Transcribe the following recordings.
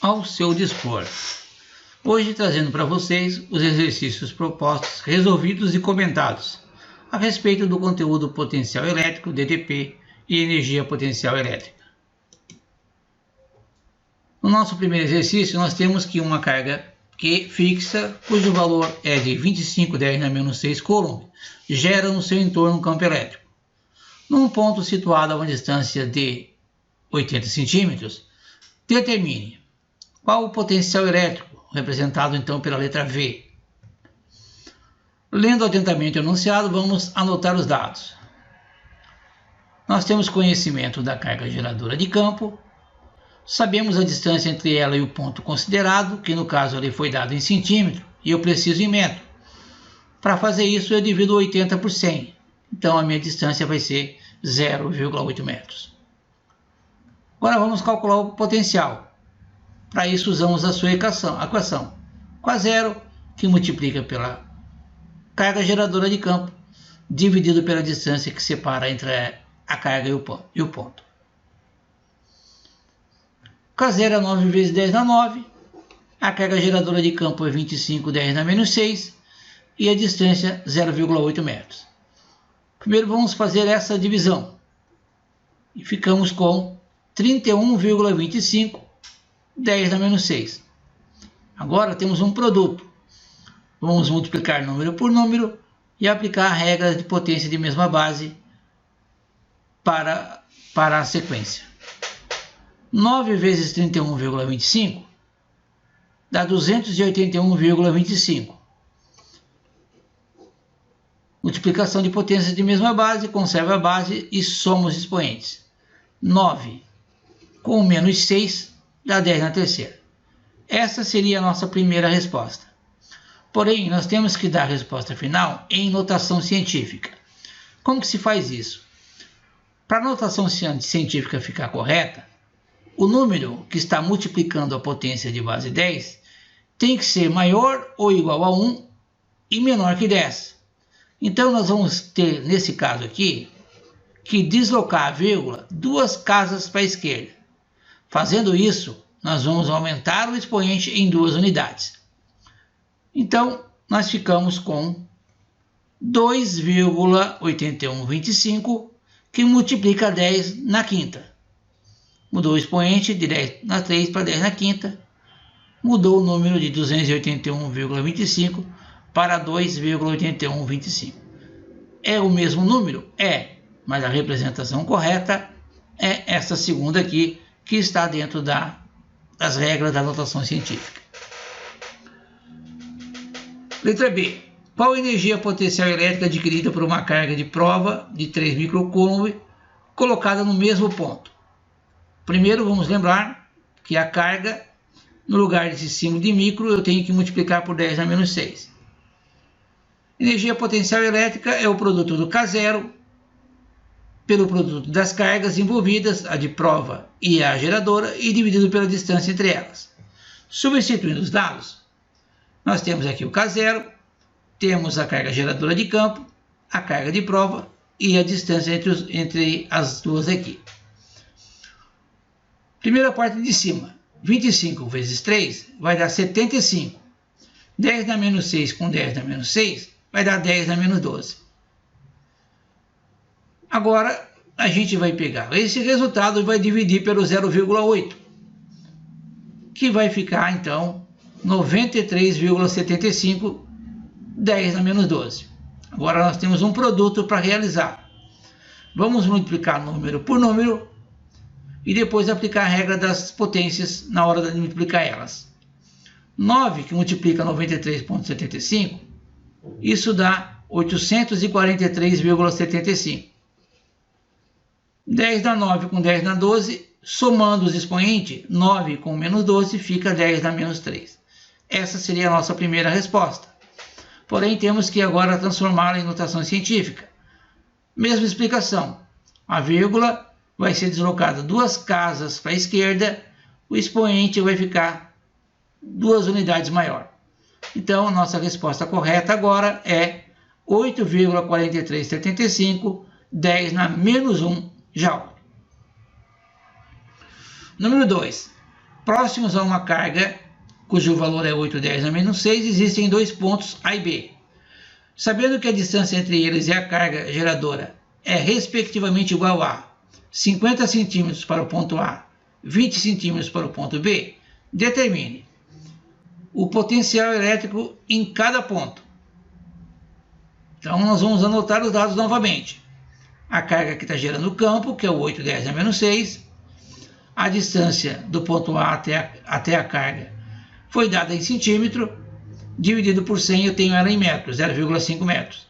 ao seu dispor. Hoje trazendo para vocês os exercícios propostos, resolvidos e comentados a respeito do conteúdo potencial elétrico, DTP e energia potencial elétrica. No nosso primeiro exercício nós temos que uma carga Q fixa, cujo valor é de 25×10⁻⁶ coulomb, gera no seu entorno um campo elétrico. Num ponto situado a uma distância de 80 centímetros, determine qual o potencial elétrico, representado então pela letra V. Lendo atentamente o enunciado, vamos anotar os dados. Nós temos conhecimento da carga geradora de campo, sabemos a distância entre ela e o ponto considerado, que no caso ali foi dado em centímetro, e eu preciso em metro. Para fazer isso eu divido 80 por 100, então a minha distância vai ser 0,8 metros. Agora vamos calcular o potencial. Para isso usamos a sua equação, Q0, que multiplica pela carga geradora de campo, dividido pela distância que separa entre a carga e o ponto. Q0 é 9 vezes 10 na 9, a carga geradora de campo é 25×10⁻⁶ e a distância 0,8 metros. Primeiro vamos fazer essa divisão e ficamos com 31,25 10⁻⁶. Agora temos um produto. Vamos multiplicar número por número e aplicar a regra de potência de mesma base para a sequência. 9 vezes 31,25 dá 281,25. Multiplicação de potência de mesma base, conserva a base e soma os expoentes. 9 com menos 6 dá 10 na terceira. Essa seria a nossa primeira resposta. Porém, nós temos que dar a resposta final em notação científica. Como que se faz isso? Para a notação científica ficar correta, o número que está multiplicando a potência de base 10 tem que ser maior ou igual a 1 e menor que 10. Então, nós vamos ter, nesse caso aqui, que deslocar a vírgula 2 casas para a esquerda. Fazendo isso, nós vamos aumentar o expoente em 2 unidades. Então, nós ficamos com 2,8125, que multiplica 10 na quinta. Mudou o expoente de 10 na 3 para 10 na quinta. Mudou o número de 281,25 para 2,8125. É o mesmo número? É, mas a representação correta é essa segunda aqui, que está dentro das regras da notação científica. Letra B. Qual a energia potencial elétrica adquirida por uma carga de prova de 3 microcoulomb colocada no mesmo ponto? Primeiro vamos lembrar que a carga, no lugar desse símbolo de micro, eu tenho que multiplicar por 10⁻⁶. Energia potencial elétrica é o produto do K0 pelo produto das cargas envolvidas, a de prova e a geradora, e dividido pela distância entre elas. Substituindo os dados, nós temos aqui o K0, temos a carga geradora de campo, a carga de prova e a distância entre as duas aqui. Primeira parte de cima, 25 vezes 3 vai dar 75. 10⁻⁶ com 10⁻⁶ vai dar 10⁻⁻12. Agora, a gente vai pegar esse resultado e vai dividir pelo 0,8, que vai ficar, então, 93,75 10⁻⁻12. Agora nós temos um produto para realizar. Vamos multiplicar número por número e depois aplicar a regra das potências na hora de multiplicar elas. 9 que multiplica 93,75, isso dá 843,75. 10 dá 9 com 10 dá 12, somando os expoentes, 9 com menos 12 fica 10 dá menos 3. Essa seria a nossa primeira resposta. Porém, temos que agora transformá-la em notação científica. Mesma explicação. A vírgula vai ser deslocada 2 casas para a esquerda, o expoente vai ficar 2 unidades maior. Então, a nossa resposta correta agora é 8,4375, 10 na menos 1 Joule. Número 2. próximos a uma carga cujo valor é 8,10 na menos 6, existem dois pontos A e B. Sabendo que a distância entre eles e a carga geradora é respectivamente igual a 50 cm para o ponto A, 20 cm para o ponto B, determine o potencial elétrico em cada ponto. Então nós vamos anotar os dados novamente. A carga que está gerando o campo, que é o 8,10 na menos 6, a distância do ponto A até a carga foi dada em centímetro, dividido por 100 eu tenho ela em metros, 0,5 metros.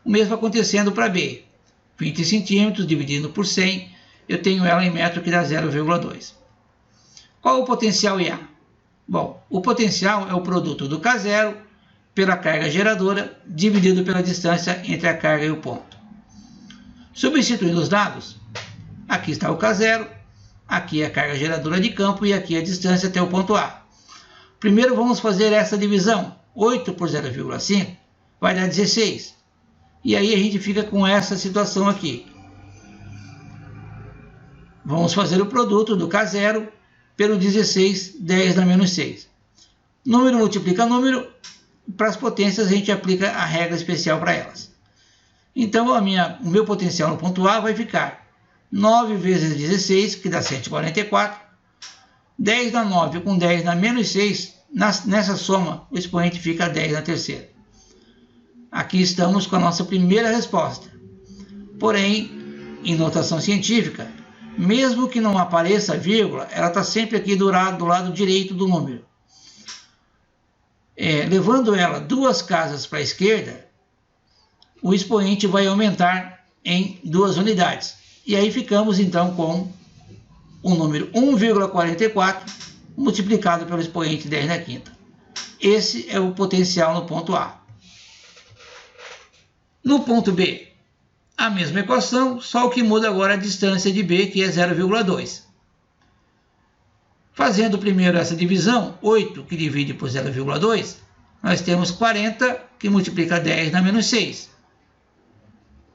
O mesmo acontecendo para B, 20 centímetros dividido por 100, eu tenho ela em metro, que dá 0,2. Qual o potencial IA? Bom, o potencial é o produto do K0 pela carga geradora dividido pela distância entre a carga e o ponto. Substituindo os dados, aqui está o K0, aqui é a carga geradora de campo e aqui a distância até o ponto A. Primeiro vamos fazer essa divisão. 8 por 0,5 vai dar 16. E aí a gente fica com essa situação aqui. Vamos fazer o produto do K0 pelo 16, 10 na menos 6. Número multiplica número. Para as potências a gente aplica a regra especial para elas. Então o meu potencial no ponto A vai ficar 9 vezes 16, que dá 144. 10 na 9 com 10 na menos 6, nessa soma o expoente fica 10 na terceira. Aqui estamos com a nossa primeira resposta. Porém, em notação científica, mesmo que não apareça a vírgula, ela está sempre aqui do lado direito do número. Levando ela duas casas para a esquerda, o expoente vai aumentar em 2 unidades. E aí ficamos então com o número 1,44 multiplicado pelo expoente 10 na quinta. Esse é o potencial no ponto A. No ponto B, a mesma equação, só o que muda agora é a distância de B, que é 0,2. Fazendo primeiro essa divisão, 8 que divide por 0,2, nós temos 40 que multiplica 10 na menos 6.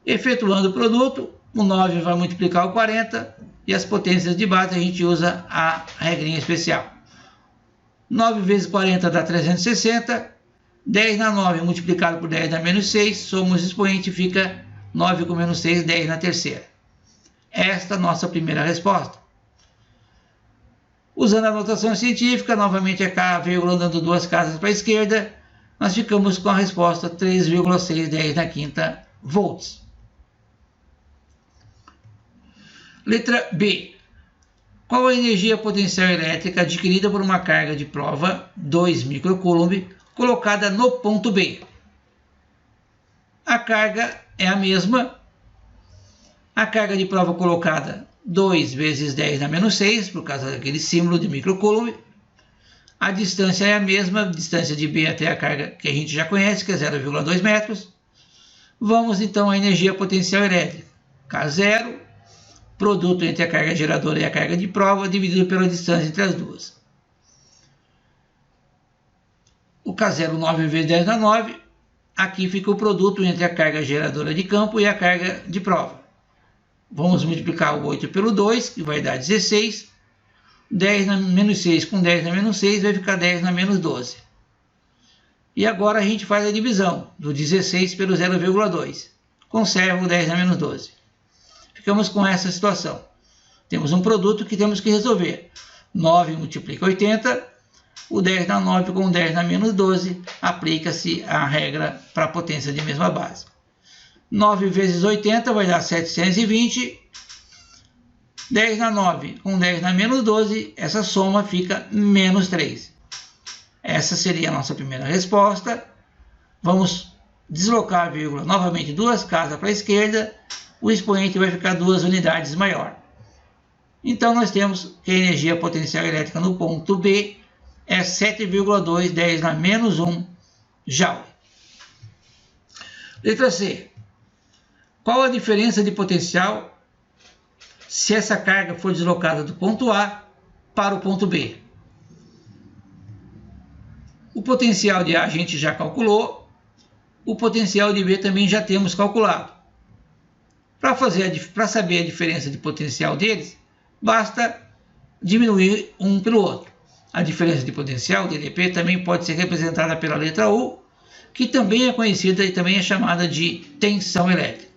Efetuando o produto, o 9 vai multiplicar o 40 e as potências de base a gente usa a regrinha especial. 9 vezes 40 dá 360, 10 na 9 multiplicado por 10 dá menos 6, somos expoente, fica 9 com menos 6, 10 na terceira. Esta é a nossa primeira resposta. Usando a notação científica, novamente a K, vírgula andando duas casas para a esquerda, nós ficamos com a resposta 3,610 na quinta volts. Letra B. Qual a energia potencial elétrica adquirida por uma carga de prova 2 microcoulomb colocada no ponto B? A carga é a mesma. A carga de prova colocada 2 vezes 10 na menos 6, por causa daquele símbolo de microcoulomb. A distância é a mesma, distância de B até a carga que a gente já conhece, que é 0,2 metros. Vamos então à energia potencial elétrica. K0, produto entre a carga geradora e a carga de prova, dividido pela distância entre as duas. O K0, 9 vezes 10 na 9. Aqui fica o produto entre a carga geradora de campo e a carga de prova. Vamos multiplicar o 8 pelo 2, que vai dar 16. 10 na menos 6 com 10 na menos 6 vai ficar 10 na menos 12. E agora a gente faz a divisão do 16 pelo 0,2. Conserva o 10 na menos 12. Ficamos com essa situação. Temos um produto que temos que resolver. 9 multiplica 80. O 10 na 9 com 10 na menos 12. Aplica-se a regra para a potência de mesma base. 9 vezes 80 vai dar 720. 10 na 9 com 10 na menos 12. Essa soma fica menos 3. Essa seria a nossa primeira resposta. Vamos deslocar a vírgula novamente duas casas para a esquerda. O expoente vai ficar 2 unidades maior. Então nós temos que a energia potencial elétrica no ponto B é 7,2, 10 na menos 1 Joule. Letra C. Qual a diferença de potencial se essa carga for deslocada do ponto A para o ponto B? O potencial de A a gente já calculou, o potencial de B também já temos calculado. Para saber a diferença de potencial deles, basta diminuir um pelo outro. A diferença de potencial, DDP, também pode ser representada pela letra U, que também é conhecida e também é chamada de tensão elétrica.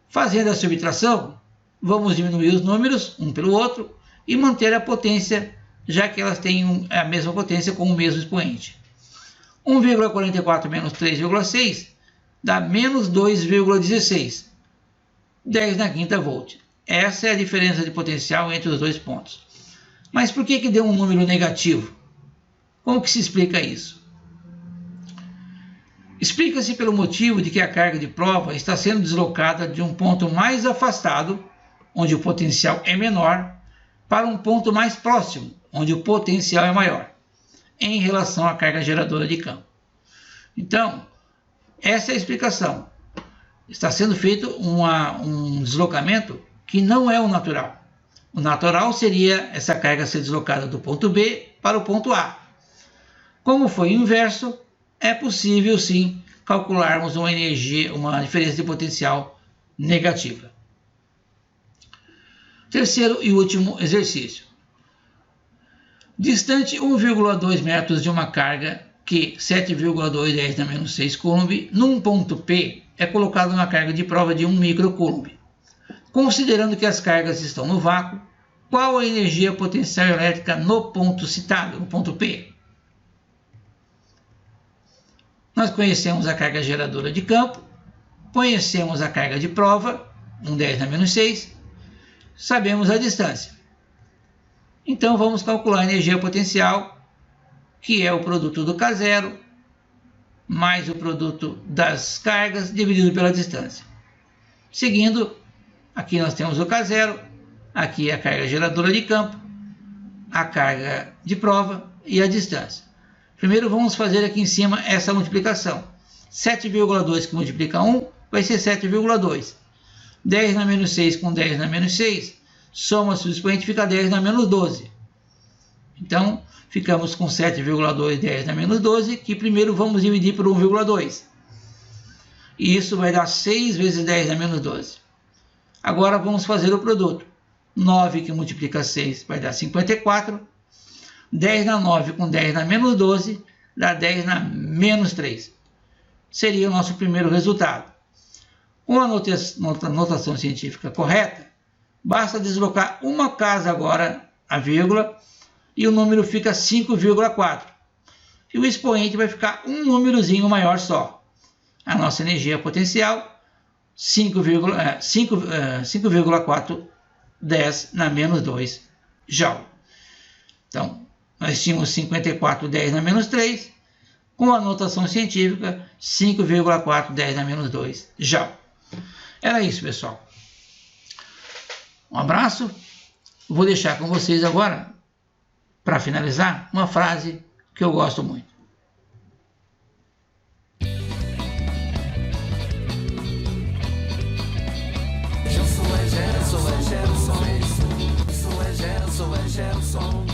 Fazendo a subtração, vamos diminuir os números um pelo outro e manter a potência, já que elas têm a mesma potência com o mesmo expoente. 1,44 menos 3,6 dá menos 2,16, 10 na quinta volt. Essa é a diferença de potencial entre os dois pontos. Mas por que deu um número negativo? Como que se explica isso? Explica-se pelo motivo de que a carga de prova está sendo deslocada de um ponto mais afastado, onde o potencial é menor, para um ponto mais próximo, onde o potencial é maior, em relação à carga geradora de campo. Então, essa é a explicação. Está sendo feito um deslocamento que não é o natural. O natural seria essa carga ser deslocada do ponto B para o ponto A. Como foi inverso, é possível sim calcularmos uma diferença de potencial negativa. Terceiro e último exercício. Distante 1,2 metros de uma carga que 7,2 10 na menos 6 coulomb, num ponto P é colocada uma carga de prova de 1 microcoulomb. Considerando que as cargas estão no vácuo, qual a energia potencial elétrica no ponto citado, no ponto P? Nós conhecemos a carga geradora de campo, conhecemos a carga de prova, 1 10 na menos 6, sabemos a distância. Então vamos calcular a energia potencial, que é o produto do K0 mais o produto das cargas dividido pela distância. Seguindo, aqui nós temos o K0, aqui a carga geradora de campo, a carga de prova e a distância. Primeiro vamos fazer aqui em cima essa multiplicação. 7,2 que multiplica 1 vai ser 7,2. 10 na menos 6 com 10 na menos 6, soma-se o expoente, fica 10 na menos 12. Então, ficamos com 7,2, 10 na menos 12, que primeiro vamos dividir por 1,2. E isso vai dar 6 vezes 10 na menos 12. Agora vamos fazer o produto. 9 que multiplica 6 vai dar 54. 10 na 9 com 10 na menos 12 dá 10 na menos 3. Seria o nosso primeiro resultado. Com a notação científica correta, basta deslocar uma casa agora, a vírgula, e o número fica 5,4. E o expoente vai ficar um númerozinho maior só. A nossa energia potencial, 5,4 10 na menos 2 Joule. Então, nós tínhamos 54 10 na menos 3, com a notação científica, 5,4 10 na menos 2 Joule. Era isso, pessoal. Um abraço. Vou deixar com vocês agora, para finalizar, uma frase que eu gosto muito. Sou é Gerson.